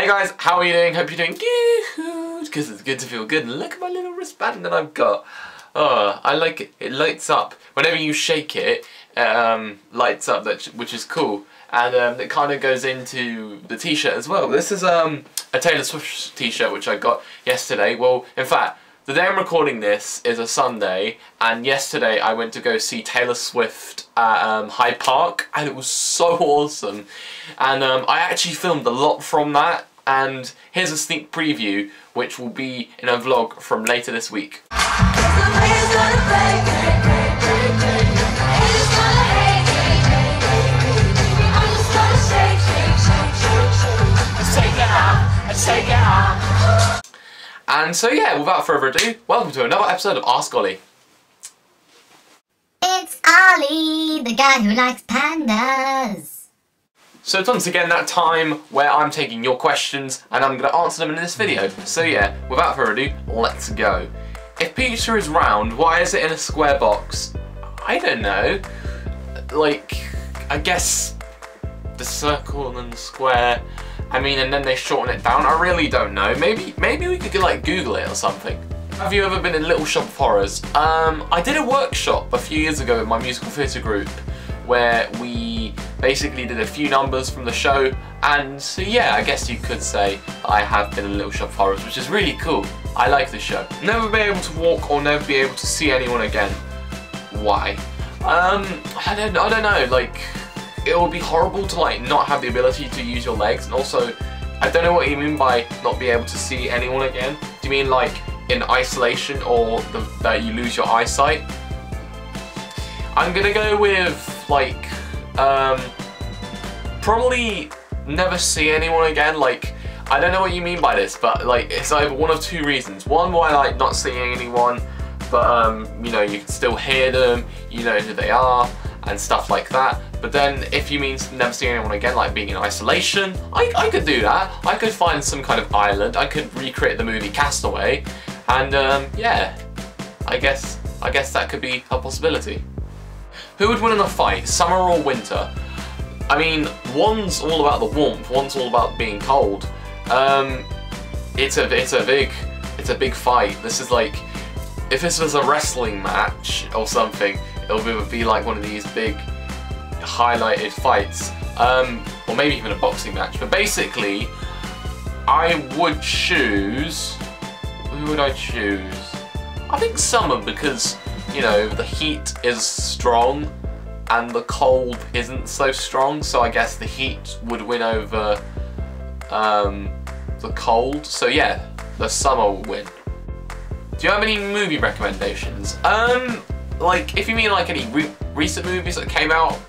Hey guys, how are you doing? Hope you're doing good, because it's good to feel good. And look at my little wristband that I've got. Oh, I like it. It lights up. Whenever you shake it, lights up, which is cool. And it kind of goes into the t-shirt as well. This is a Taylor Swift t-shirt which I got yesterday. Well, in fact, the day I'm recording this is a Sunday, and yesterday I went to go see Taylor Swift at Hyde Park, and it was so awesome. And I actually filmed a lot from that, and here's a sneak preview which will be in a vlog from later this week. And so yeah, without further ado, welcome to another episode of Ask Ollie. It's Ollie, the guy who likes pandas. So it's once again that time where I'm taking your questions and I'm going to answer them in this video. So yeah, without further ado, let's go. If pizza is round, why is it in a square box? I don't know. Like, I guess the circle and the square. I mean, and then they shorten it down. I really don't know. Maybe we could like Google it or something. Have you ever been in Little Shop of Horrors? I did a workshop a few years ago with my musical theatre group where we basically did a few numbers from the show, and so yeah, I guess you could say I have been in Little Shop of Horrors, which is really cool. I like the show. Never be able to walk or never be able to see anyone again. Why? I don't know, like, it would be horrible to like not have the ability to use your legs, and also I don't know what you mean by not be able to see anyone again. Do you mean like in isolation, or that you lose your eyesight? I'm gonna go with like probably never see anyone again. Like, I don't know what you mean by this, but like it's either one of two reasons. One, why like not seeing anyone, but you know, you can still hear them, you know who they are and stuff like that. But then if you mean never see anyone again, like being in isolation, I could do that. I could find some kind of island, I could recreate the movie Castaway, and yeah, I guess that could be a possibility. Who would win in a fight, summer or winter? I mean, one's all about the warmth, one's all about being cold. It's a big fight. This is like, if this was a wrestling match or something, it would be like one of these big highlighted fights, or maybe even a boxing match. But basically, I would choose. Who would I choose? I think summer, because you know the heat is strong and the cold isn't so strong. So I guess the heat would win over the cold. So yeah, the summer will win. Do you have any movie recommendations? Like, if you mean like any recent movies that came out,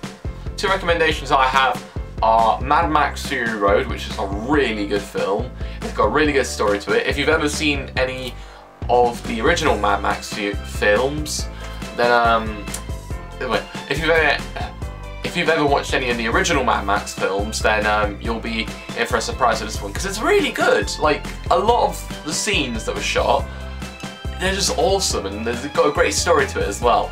two recommendations I have are Mad Max Fury Road, which is a really good film. It's got a really good story to it. If you've ever seen any of the original Mad Max films, then if you've ever watched any of the original Mad Max films, then you'll be in for a surprise with this one, because it's really good. Like, a lot of the scenes that were shot, they're just awesome, and there's got a great story to it as well.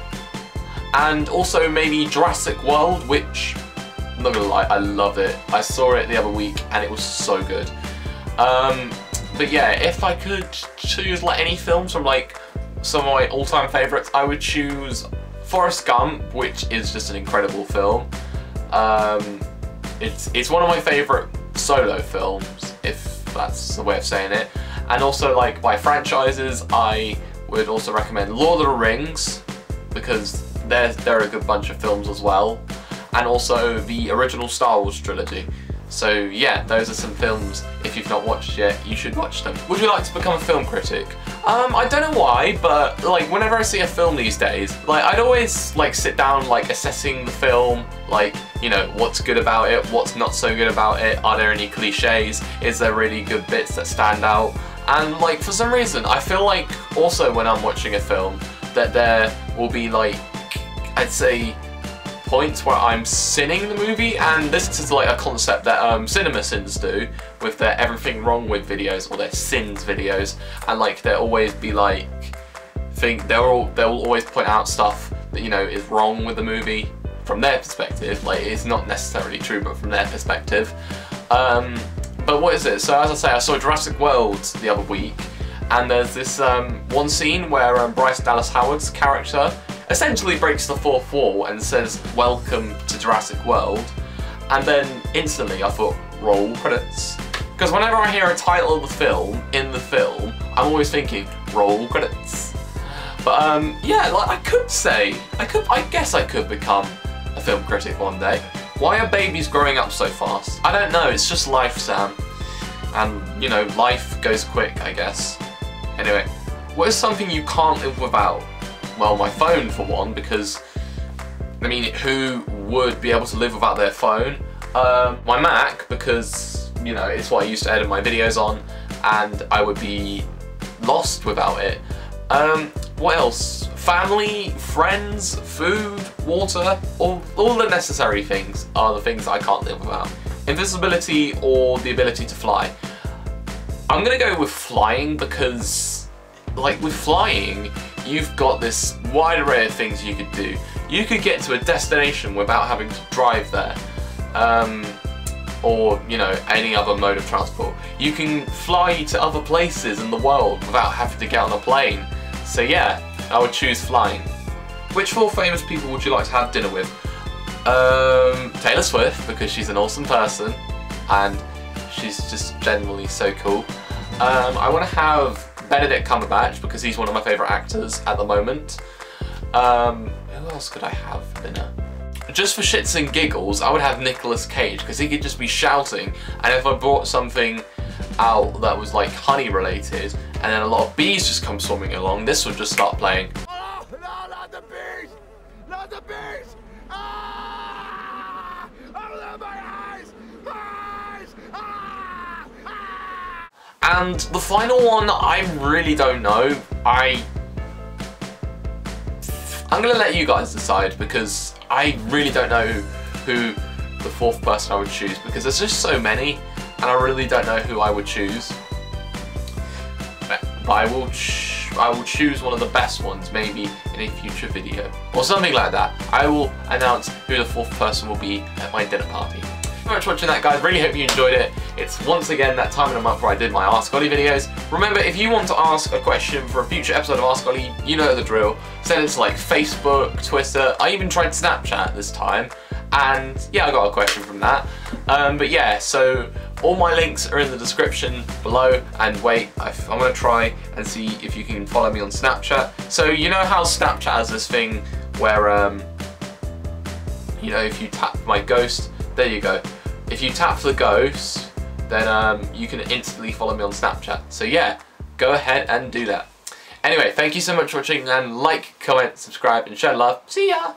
And also maybe Jurassic World, which, I'm not gonna lie, I love it. I saw it the other week and it was so good. But yeah, if I could choose like any films from like some of my all-time favourites, I would choose Forrest Gump, which is just an incredible film. It's one of my favourite solo films, if that's the way of saying it. And also, like, by franchises, I would also recommend Lord of the Rings, because they're a good bunch of films as well, and also the original Star Wars trilogy. So yeah, those are some films, if you've not watched yet, you should watch them. Would you like to become a film critic? I don't know why, but like whenever I see a film these days, like I'd always like sit down like assessing the film, like, you know, what's good about it, what's not so good about it, are there any cliches, is there really good bits that stand out? And like, for some reason, I feel like also when I'm watching a film that there will be like, I'd say, points where I'm sinning the movie, and this is like a concept that CinemaSins do with their everything wrong with videos, or their sins videos, and like they'll always be like, they'll always point out stuff that, you know, is wrong with the movie from their perspective. Like, it's not necessarily true, but from their perspective. But what is it? So as I say, I saw Jurassic World the other week, and there's this one scene where Bryce Dallas Howard's character essentially breaks the fourth wall and says, "Welcome to Jurassic World," and then instantly I thought, roll credits. Because whenever I hear a title of the film, I'm always thinking, roll credits. But yeah, like I guess I could become a film critic one day. Why are babies growing up so fast? I don't know, it's just life, Sam. And, you know, life goes quick, I guess. Anyway, what is something you can't live without? Well, my phone for one, because, I mean, who would be able to live without their phone? My Mac, because, you know, it's what I used to edit my videos on, and I would be lost without it. What else? Family, friends, food, water, all the necessary things are the things I can't live without. Invisibility or the ability to fly. I'm gonna go with flying because, like, with flying, you've got this wide array of things you could do. You could get to a destination without having to drive there. Or, you know, any other mode of transport. You can fly to other places in the world without having to get on a plane. So yeah, I would choose flying. Which 4 famous people would you like to have dinner with? Taylor Swift, because she's an awesome person and she's just generally so cool. I want to have Benedict Cumberbatch because he's one of my favourite actors at the moment. Who else could I have for dinner? Just for shits and giggles, I would have Nicolas Cage because he could just be shouting, and if I brought something out that was like honey related and then a lot of bees just come swarming along, this would just start playing. Oh, no, not the bees! Not the bees! Ah! Oh, my eyes! Eyes! Ah! Ah! And the final one, I really don't know. I'm gonna let you guys decide because I really don't know who the 4th person I would choose because there's just so many and I really don't know who I would choose. But I will choose one of the best ones maybe in a future video or something like that. I will announce who the 4th person will be at my dinner party. Thank you very much for watching that, guys. Really hope you enjoyed it. It's once again that time in the month where I did my Ask Ollie videos. Remember, if you want to ask a question for a future episode of Ask Ollie, you know the drill. Send it to like Facebook, Twitter. I even tried Snapchat this time, and yeah, I got a question from that. But yeah, so all my links are in the description below. And wait, I'm gonna try and see if you can follow me on Snapchat. So you know how Snapchat has this thing where you know, if you tap my ghost, there you go. If you tap the ghost, then you can instantly follow me on Snapchat. So yeah, go ahead and do that. Anyway, thank you so much for watching, and like, comment, subscribe, and share love. See ya!